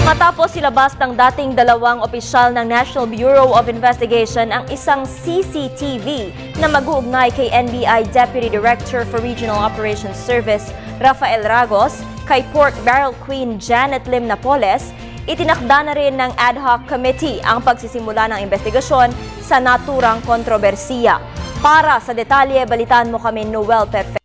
Matapos silabas ng dating dalawang opisyal ng National Bureau of Investigation ang isang CCTV na mag-uugnay kay NBI Deputy Director for Regional Operations Service Rafael Ragos, kay Pork Barrel Queen Janet Lim Napoles, itinakda na rin ng ad hoc committee ang pagsisimula ng investigasyon sa naturang kontrobersiya. Para sa detalye, balitaan mo kami Noel Perfect.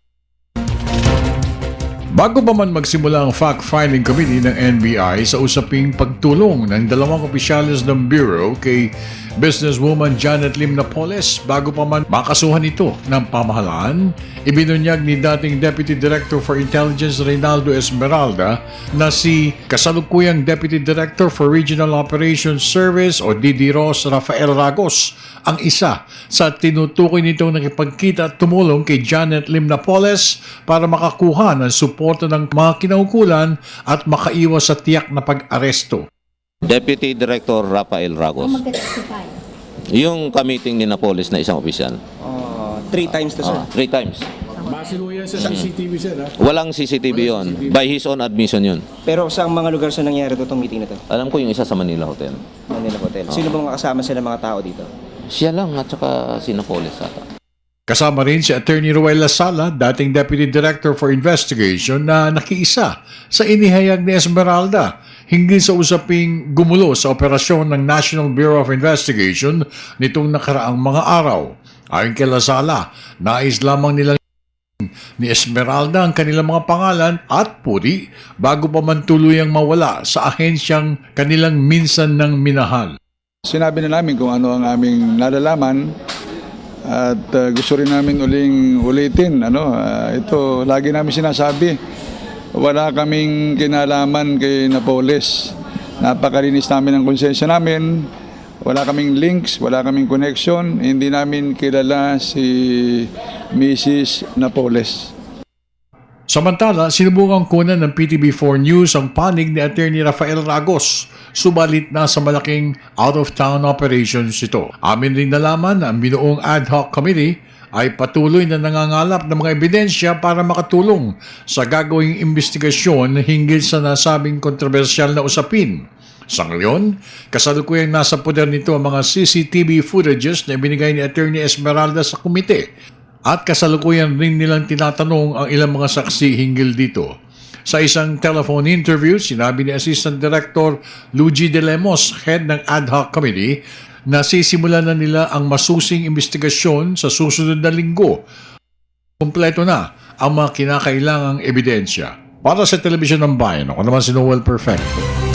Bago pa man magsimula ang fact-finding committee ng NBI sa usaping pagtulong ng dalawang opisyalis ng Bureau kay businesswoman Janet Lim Napoles, bago pa man makasuhan ito ng pamahalaan, ibinunyag ni dating Deputy Director for Intelligence Reynaldo Esmeralda na si kasalukuyang Deputy Director for Regional Operations Service o DDROS Rafael Ragos ang isa sa tinutukoy nitong nakipagkita at tumulong kay Janet Lim Napoles para makakuha ng suporta ng mga kinaukulan at makaiwas sa tiyak na pag-aresto. Deputy Director Rafael Ragos. Ang magka-testify. Yung ka-meeting ni Napoles na isang opisyal. 3 times to, sir. 3 times. Base mo yan sa CCTV, sir, ha? Walang CCTV yon. By his own admission yun. Pero sa mga lugar sa nangyari itong meeting na to? Alam ko yung isa sa Manila Hotel. Manila Hotel. Sino ba mga kasama sila mga tao dito? Siya lang at saka si Napoles ata. Kasama rin si Attorney Ruel Lasala, dating Deputy Director for Investigation na nakiisa sa inihayag ni Esmeralda hinggil sa usaping gumulo sa operasyon ng National Bureau of Investigation nitong nakaraang mga araw. Ayon kay Lasala, nais lamang nilang ni Esmeralda ang kanilang mga pangalan at puri bago pa man tuluyang mawala sa ahensyang kanilang minsan ng minahal. Sinabi na namin kung ano ang aming nalalaman at gusto rin namin ulitin. Ito, lagi namin sinasabi, wala kaming kinalaman kay Napoles. Napakalinis namin ang konsensya namin. Wala kaming links, wala kaming connection. Hindi namin kilala si Mrs. Napoles. Samantala, sinubukang kunan ng PTB4 News ang panig ni Attorney Rafael Ragos, subalit nasa malaking out-of-town operations ito. Amin rin nalaman na ang binuong ad hoc committee ay patuloy na nangangalap ng mga ebidensya para makatulong sa gagawing investigasyon hinggil sa nasabing kontrobersyal na usapin. Sa ngayon, kasalukuyang nasa poder nito ang mga CCTV footages na ibinigay ni Attorney Esmeralda sa komite. At kasalukuyan rin nilang tinatanong ang ilang mga saksi hinggil dito. Sa isang telephone interview, sinabi ni Assistant Director Luigi De Lemos, head ng ad hoc committee, na sisimulan na nila ang masusing investigasyon sa susunod na linggo. Kompleto na ang mga kinakailangang ebidensya. Para sa Telebisyon ng Bayan, ako naman si Noel Perfecto.